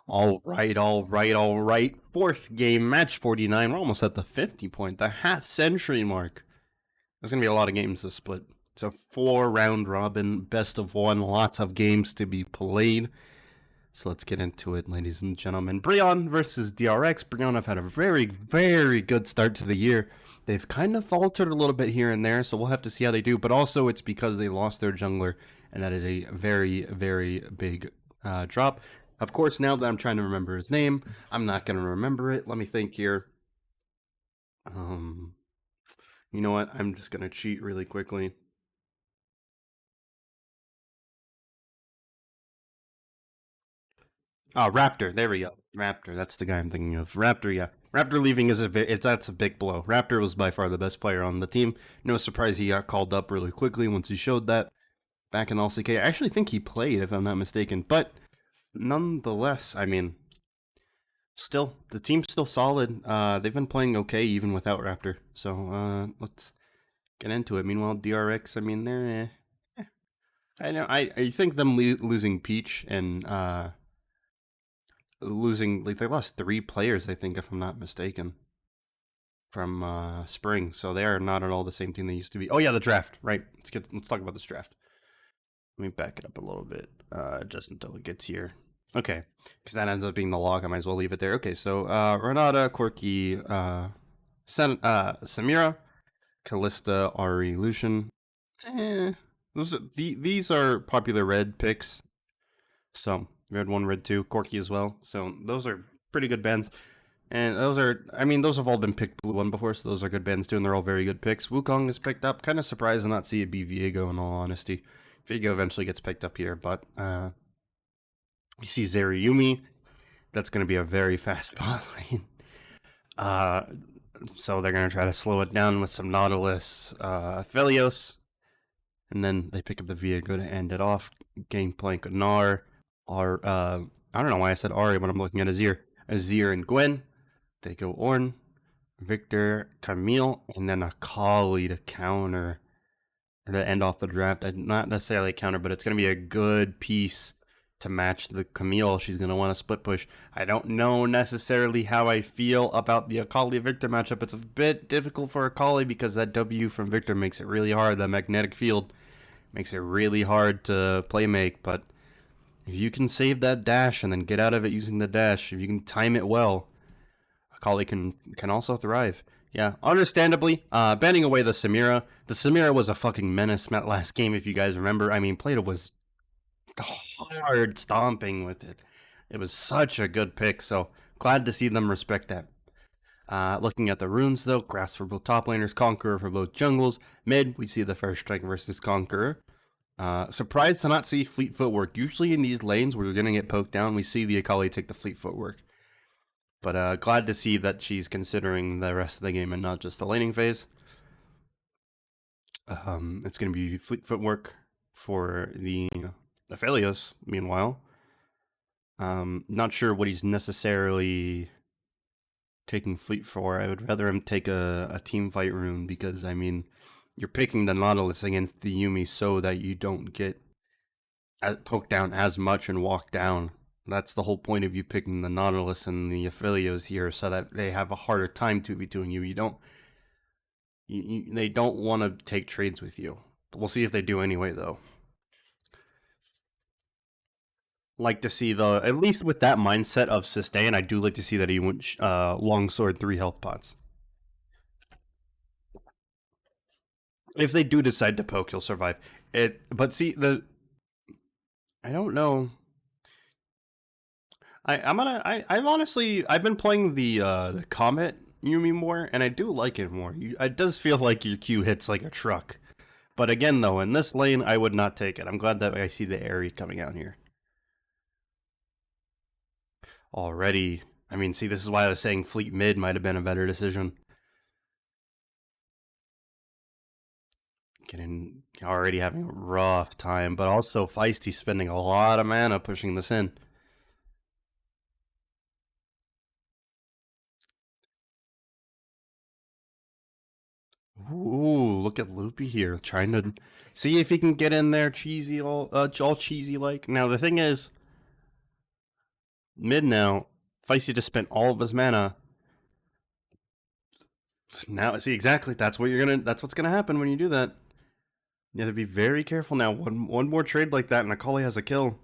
All right. Fourth game, match 49. We're almost at the 50 point, the half century mark. There's going to be a lot of games to split. It's a 4-round robin, best of 1, lots of games to be played. So let's get into it, ladies and gentlemen. Brion versus DRX. Brion have had a very, very good start to the year. They've kind of faltered a little bit here and there, so we'll have to see how they do. But also, it's because they lost their jungler, and that is a very, very big drop. Of course, now that I'm trying to remember his name, I'm not going to remember it. Let me think here. You know what? I'm just going to cheat really quickly. Oh, Raptor. There we go. Raptor. That's the guy I'm thinking of. Raptor, yeah. Raptor leaving is that's a big blow. Raptor was by far the best player on the team. No surprise he got called up really quickly once he showed that back in LCK. I actually think he played, if I'm not mistaken. But nonetheless, I mean, still, the team's still solid. They've been playing okay even without Raptor. So let's get into it. Meanwhile, DRX, I mean, they're... I know. I think them losing Peach and... losing, like, they lost 3 players, I think, if I'm not mistaken, from spring. So they are not at all the same team they used to be. Oh yeah, the draft, right? Let's talk about this draft. Let me back it up a little bit, just until it gets here. Okay, because that ends up being the log. I might as well leave it there. Okay, so Renata, Corki, Samira, Callista, Ari, Lucian. These are popular red picks. So red 1, red 2, Corki as well. So those are pretty good bans. And those are, I mean, those have all been picked blue 1 before, so those are good bans too, and they're all very good picks. Wukong is picked up. Kind of surprised to not see it be Viego, in all honesty. Viego eventually gets picked up here, but we see Zeriyumi. That's going to be a very fast bot lane. So they're going to try to slow it down with some Nautilus, Phelios. And then they pick up the Viego to end it off. Gangplank, Gnar, I don't know why I said Ari when I'm looking at Azir and Gwen. They go Ornn, Victor, Camille, and then Akali to counter, or to end off the draft. Not necessarily a counter, but it's going to be a good piece to match the Camille. She's going to want to split push. I don't know necessarily how I feel about the Akali-Victor matchup. It's a bit difficult for Akali because that W from Victor makes it really hard. The magnetic field makes it really hard to play make, but if you can save that dash and then get out of it using the dash, if you can time it well, Akali can also thrive. Yeah, understandably, banning away the Samira. The Samira was a fucking menace last game, if you guys remember. I mean, Plato was hard stomping with it. It was such a good pick, so glad to see them respect that. Looking at the runes, though, Grass for both top laners, Conqueror for both jungles. Mid, we see the First Strike versus Conqueror. Surprised to not see fleet footwork. Usually in these lanes where you're going to get poked down, we see the Akali take the fleet footwork. But glad to see that she's considering the rest of the game and not just the laning phase. It's going to be fleet footwork for the Phelios, meanwhile. Not sure what he's necessarily taking fleet for. I would rather him take a team fight rune because, I mean, you're picking the Nautilus against the Yuumi so that you don't get poked down as much and walk down. That's the whole point of you picking the Nautilus and the Aphelios here, so that they have a harder time 2v2ing you. They don't want to take trades with you. But we'll see if they do anyway, though. Like to see at least with that mindset of sustain, I do like to see that he went longsword 3 health pots. If they do decide to poke, he'll survive it. But see, I don't know. I've honestly been playing the Comet Yuumi more, and I do like it more. It does feel like your Q hits like a truck. But again, though, in this lane, I would not take it. I'm glad that I see the Aerie coming out here. Already, I mean, see, this is why I was saying fleet mid might have been a better decision. Already having a rough time, but also Feisty spending a lot of mana pushing this in. Ooh, look at Loopy here, trying to see if he can get in there cheesy, all cheesy like. Now, the thing is, Mid now. Feisty just spent all of his mana. Now, see, exactly. That's what's gonna happen when you do that. You have to be very careful now. One more trade like that, and Akali has a kill.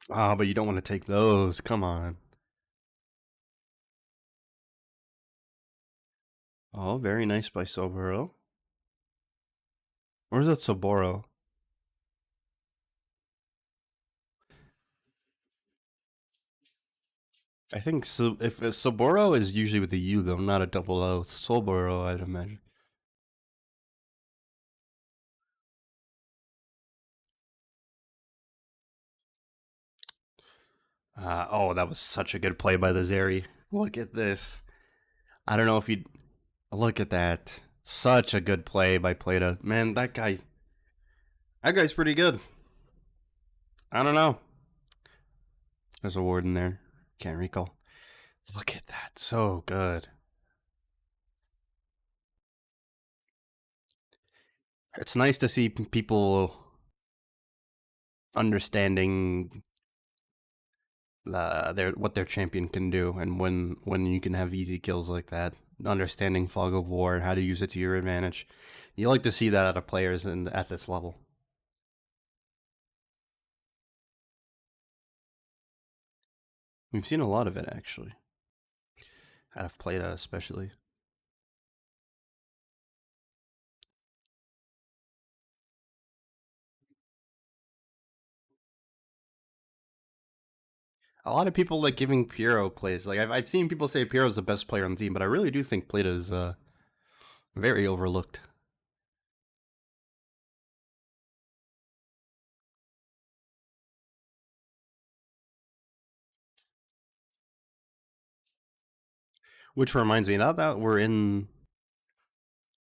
Ah, but you don't want to take those. Come on. Oh, very nice by Soboro. Or is that Soboro? I think so. If Soboro is usually with a U though, not a double O. Soboro, I'd imagine. Oh, that was such a good play by the Zeri. Look at this. I don't know if you look at that. Such a good play by Plata. Man, that guy's pretty good. I don't know. There's a ward in there. Can't recall. Look at that. So good. It's nice to see people understanding what their champion can do, and when you can have easy kills like that, understanding fog of war and how to use it to your advantage. You like to see that out of players at this level. We've seen a lot of it actually, out of Plata especially. A lot of people like giving Piero plays. Like I've seen people say Piero's the best player on the team, but I really do think Plata is very overlooked. Which reminds me, now that we're in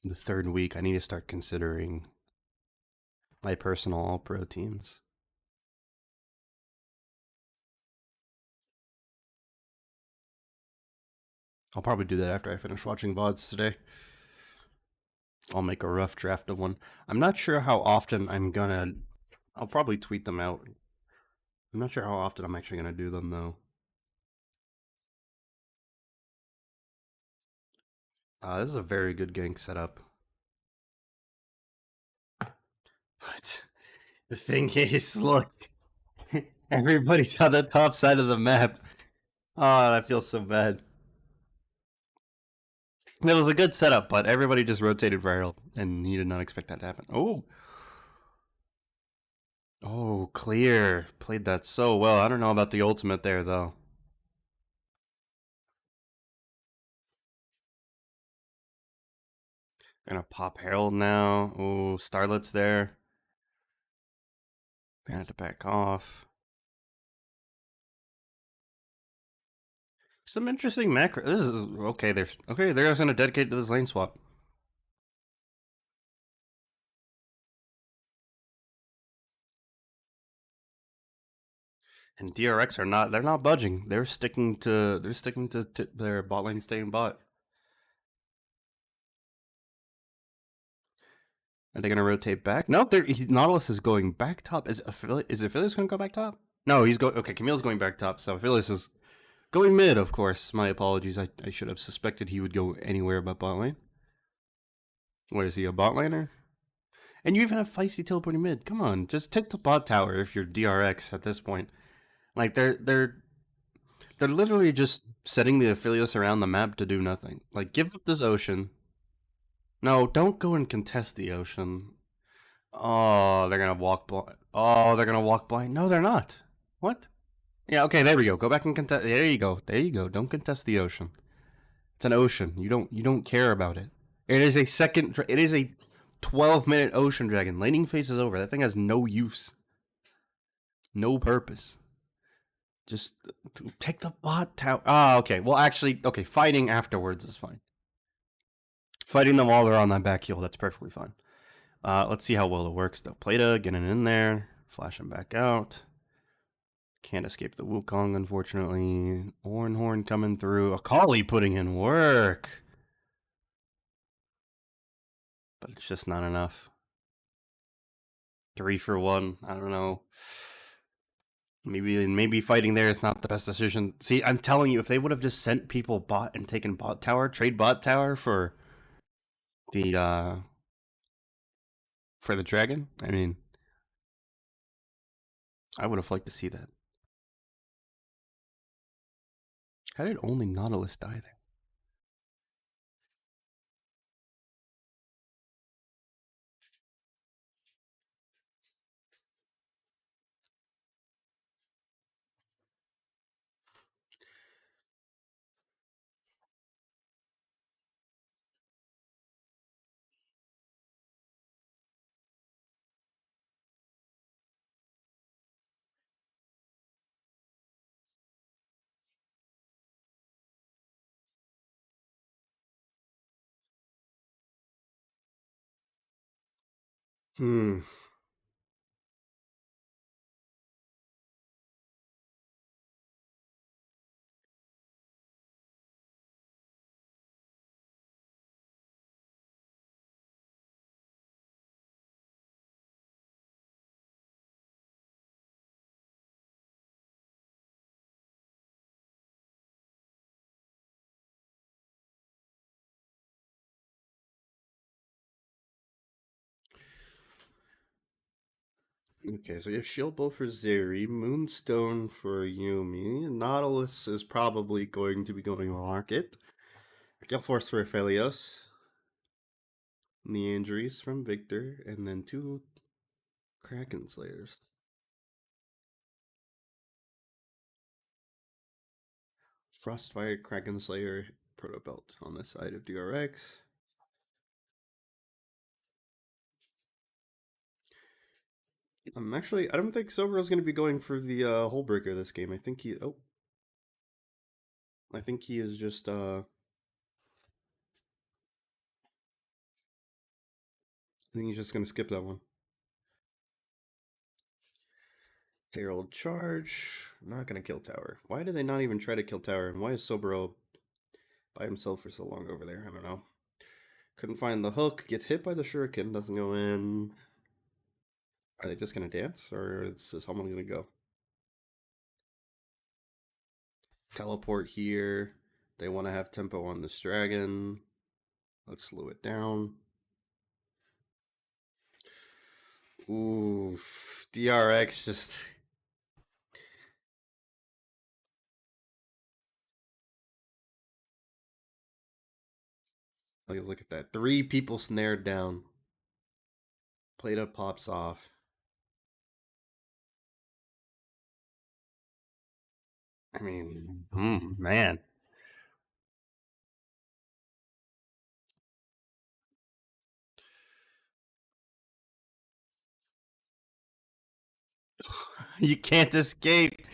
the third week, I need to start considering my personal all pro teams. I'll probably do that after I finish watching VODs today. I'll make a rough draft of one. I'm not sure how often I'm gonna. I'll probably tweet them out. I'm not sure how often I'm actually gonna do them though. This is a very good gank setup. But the thing is, look, everybody's on the top side of the map. Oh, that feels so bad. It was a good setup, but everybody just rotated viral, and you did not expect that to happen. Oh, clear. Played that so well. I don't know about the ultimate there, though. Gonna pop Herald now. Oh, Starlet's there. Gonna have to back off. Some interesting macro. This is okay. They're just gonna dedicate to this lane swap. And DRX are not. They're not budging. They're sticking to. Their bot lane staying bot. Are they gonna rotate back? No, Nautilus is going back top. Is Affiliates gonna go back top? No, he's going. Okay, Camille's going back top. So Affiliates is going mid. Of course, my apologies. I should have suspected he would go anywhere but bot lane. What is he, a bot laner? And you even have Feisty teleporting mid. Come on, just take the bot tower if you're DRX at this point. Like they're literally just setting the Affiliates around the map to do nothing. Like give up this ocean. No, don't go and contest the ocean. Oh, they're gonna walk blind. Oh, they're gonna walk blind. No, they're not. What? Yeah, okay, there we go. Go back and contest. There you go. There you go. Don't contest the ocean. It's an ocean. You don't care about it. It is a second. It is a 12-minute ocean dragon. Laning phase is over. That thing has no use, no purpose. Just take the bot tower. Ah, okay. Well, actually, okay. Fighting afterwards is fine. Fighting them while they're on that back heel, that's perfectly fine. Let's see how well it works though. Plata getting in there, flashing back out. Can't escape the Wukong, unfortunately. Horn coming through. Akali putting in work. But it's just not enough. 3 for 1. I don't know. Maybe fighting there is not the best decision. See, I'm telling you, if they would have just sent people bot and taken bot tower, trade bot tower the uh for the dragon, I mean, I would have liked to see that. How did only Nautilus die there? Hmm. Okay, so you have Shield Bow for Zeri, Moonstone for Yumi, Nautilus is probably going to be going to market, Gale Force for Aphelios, the injuries from Victor, and then 2 Kraken Slayers. Frostfire, Kraken Slayer, Proto Belt on the side of DRX. Actually, I don't think Sobero's going to be going for the Hullbreaker this game. I think he. Oh. I think he is just. I think he's just going to skip that one. Herald Charge. Not going to kill Tower. Why did they not even try to kill Tower? And why is Sobero by himself for so long over there? I don't know. Couldn't find the hook. Gets hit by the shuriken. Doesn't go in. Are they just going to dance? Or is someone going to go? Teleport here. They want to have tempo on this dragon. Let's slow it down. Oof. DRX just. Look at that. 3 people snared down. Plata pops off. I mean, man. You can't escape.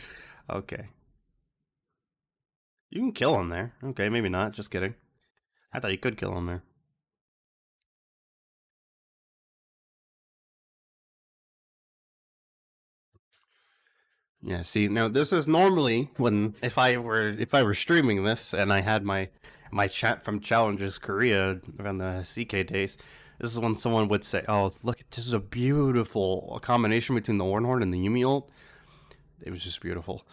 Okay. You can kill him there. Okay, maybe not. Just kidding. I thought you could kill him there. Yeah, see, now this is normally when if I were streaming this and I had my chat from Challengers Korea around the CK days, this is when someone would say, "Oh, look, this is a beautiful combination between the Warnhorn and the Yumi ult." It was just beautiful.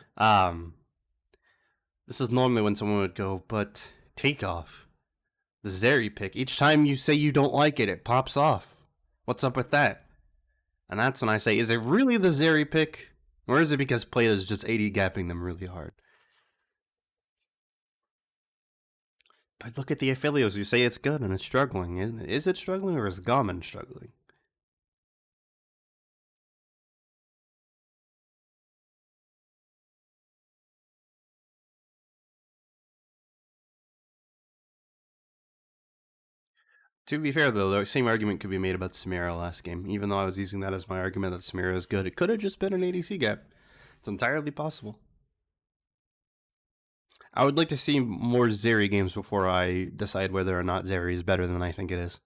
This is normally when someone would go, but Takeoff, the Zeri pick. Each time you say you don't like it, it pops off. What's up with that? And that's when I say, is it really the Zeri pick? Or is it because Plata's just 80 gapping them really hard? But look at the Aphelios. You say it's good and it's struggling. Is it struggling or is Gamen struggling? To be fair, though, the same argument could be made about Samira last game. Even though I was using that as my argument that Samira is good, it could have just been an ADC gap. It's entirely possible. I would like to see more Zeri games before I decide whether or not Zeri is better than I think it is.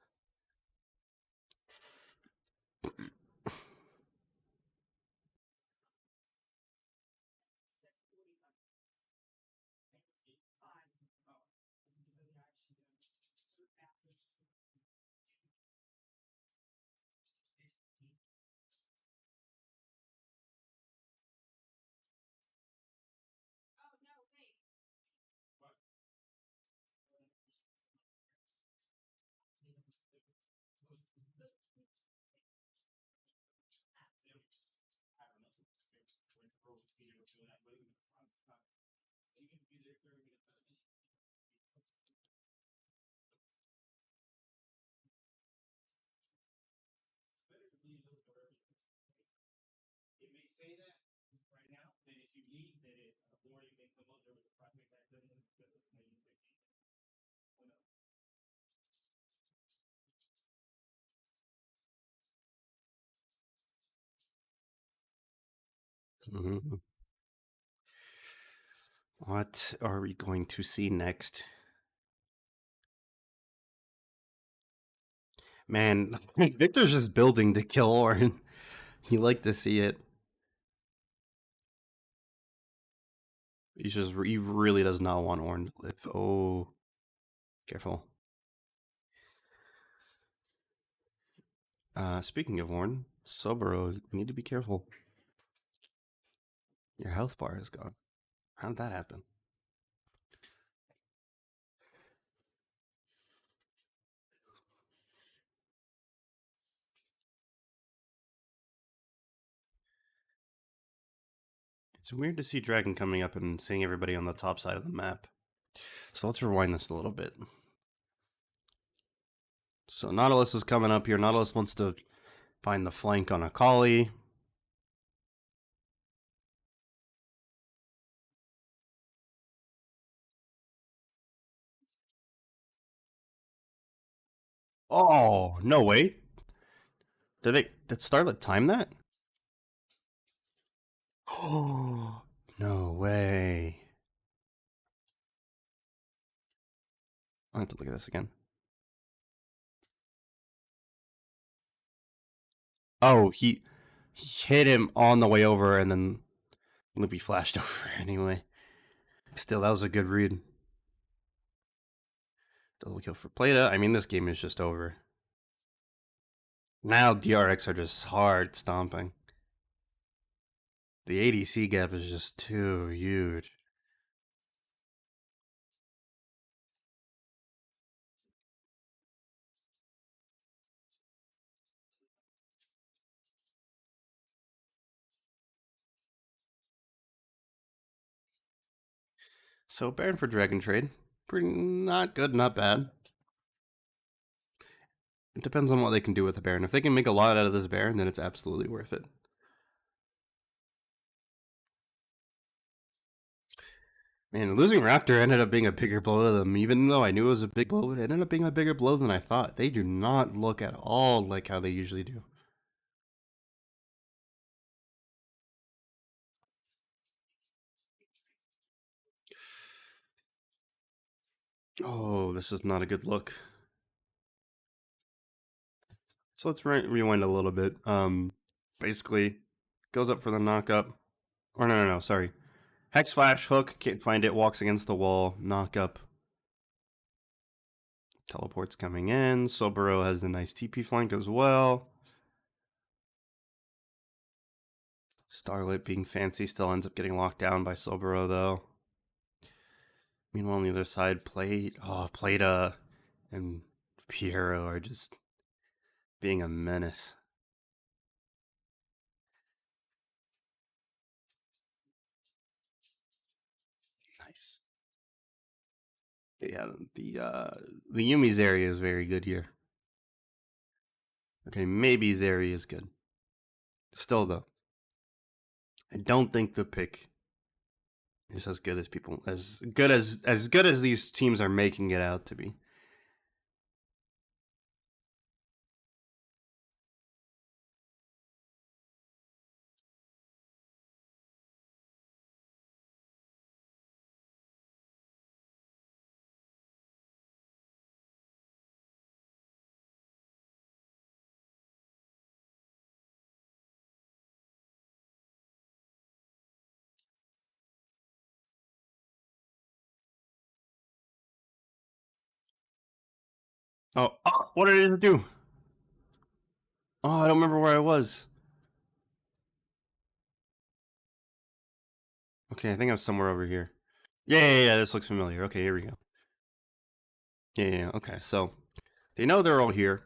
Mhm. What are we going to see next? Man, Victor's just building to kill Orin. You like to see it. He really does not want Orin to live. Oh, careful. Speaking of Orin, Soboro, you need to be careful. Your health bar is gone. How did that happen? It's weird to see Dragon coming up and seeing everybody on the top side of the map. So let's rewind this a little bit. So Nautilus is coming up here. Nautilus wants to find the flank on Akali. Oh, no way. Did Starlet time that? Oh, no way. I have to look at this again. Oh, he hit him on the way over and then Loopy flashed over anyway. Still, that was a good read. Double kill for Plata. I mean, this game is just over. Now DRX are just hard stomping. The ADC gap is just too huge. So Baron for Dragon Trade. Pretty not good, not bad. It depends on what they can do with the Baron. If they can make a lot out of this Baron, then it's absolutely worth it. Man, losing Raptor ended up being a bigger blow to them. Even though I knew it was a big blow, it ended up being a bigger blow than I thought. They do not look at all like how they usually do. Oh, this is not a good look. So let's rewind a little bit. Basically, goes up for the knockup. Or no, sorry. Hex Flash, hook, can't find it, walks against the wall, knockup. Teleport's coming in. Soboro has a nice TP flank as well. Starlit being fancy still ends up getting locked down by Soboro though. Meanwhile, on the other side, Plata and Piero are just being a menace. Nice. Yeah, the Yumi's area is very good here. Okay, maybe Zeri is good. Still though, I don't think the pick is as good as as good as these teams are making it out to be. What did it do? Oh, I don't remember where I was. Okay, I think I was somewhere over here. Yeah, this looks familiar. Okay, here we go. Yeah, okay, so they know they're all here.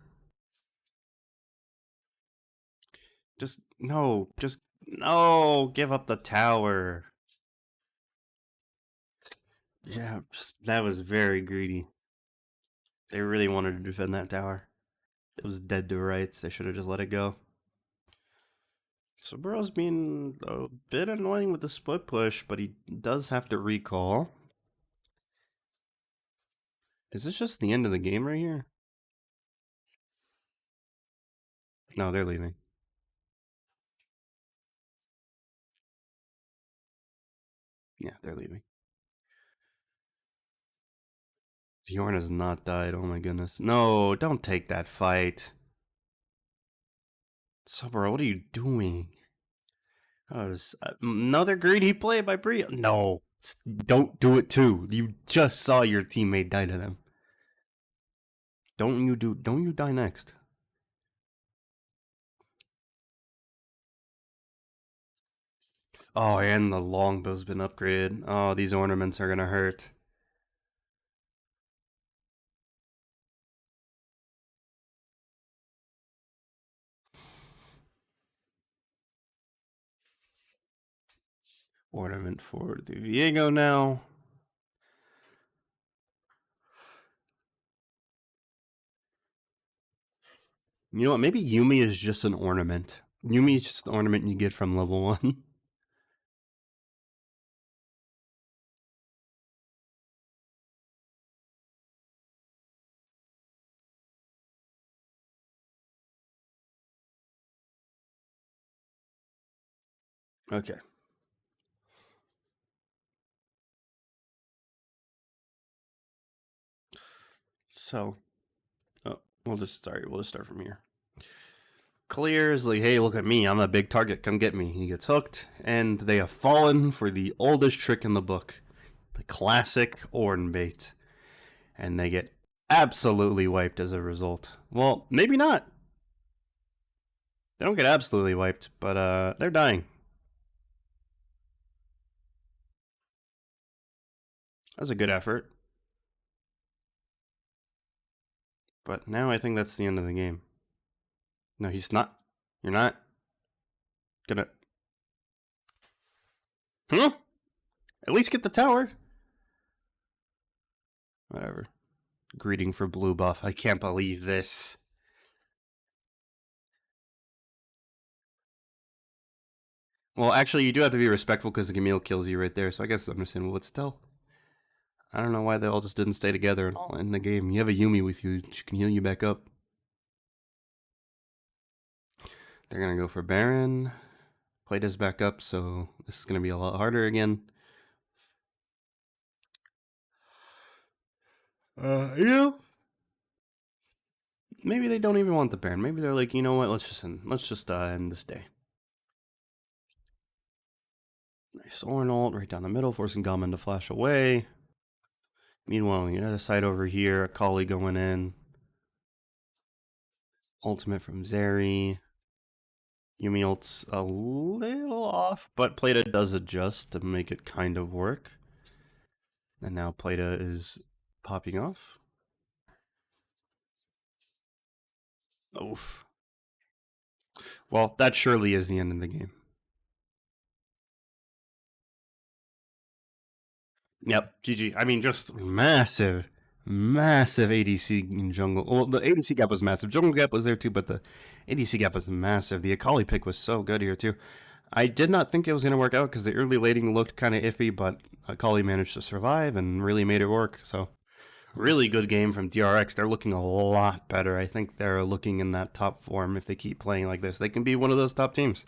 Just no, give up the tower. Yeah, that was very greedy. They really wanted to defend that tower. It was dead to rights. They should have just let it go. So Burrow's being a bit annoying with the split push, but he does have to recall. Is this just the end of the game right here? No, they're leaving. Yeah, they're leaving. Bjorn has not died. Oh my goodness. No, don't take that fight. So, bro, what are you doing? Another greedy play by Brion. No, don't do it too. You just saw your teammate die to them. Don't you die next. Oh, and the longbow's been upgraded. Oh, these ornaments are gonna hurt. Ornament for the Viego now. You know what? Maybe Yumi is just an ornament. Yumi is just the ornament you get from level 1. Okay. So, we'll just start from here. Clear is like, hey, look at me. I'm a big target. Come get me. He gets hooked, and they have fallen for the oldest trick in the book, the classic Orn bait. And they get absolutely wiped as a result. Well, maybe not. They don't get absolutely wiped, but they're dying. That's a good effort. But now I think that's the end of the game. No, he's not. You're not gonna. Huh? At least get the tower. Whatever. Greeting for blue buff. I can't believe this. Well, actually, you do have to be respectful because the Camille kills you right there, so I guess it's understandable, but still. I don't know why they all just didn't stay together and all in the game. You have a Yumi with you, she can heal you back up. They're gonna go for Baron. Play does back up, so this is gonna be a lot harder again. Yeah. Maybe they don't even want the Baron. Maybe they're like, you know what? Let's just end this day. Nice Ornalt right down the middle, forcing Galman to flash away. Meanwhile, you other side over here, a Kali going in. Ultimate from Zeri. Yumi ult's a little off, but Plata does adjust to make it kind of work. And now Plata is popping off. Oof. Well, that surely is the end of the game. Yep, GG. I mean, just massive ADC in jungle. Well, the ADC gap was massive. Jungle gap was there too, but the ADC gap was massive. The Akali pick was so good here too. I did not think it was going to work out because the early laning looked kind of iffy, but Akali managed to survive and really made it work. So, really good game from DRX. They're looking a lot better. I think they're looking in that top form. If they keep playing like this, they can be one of those top teams.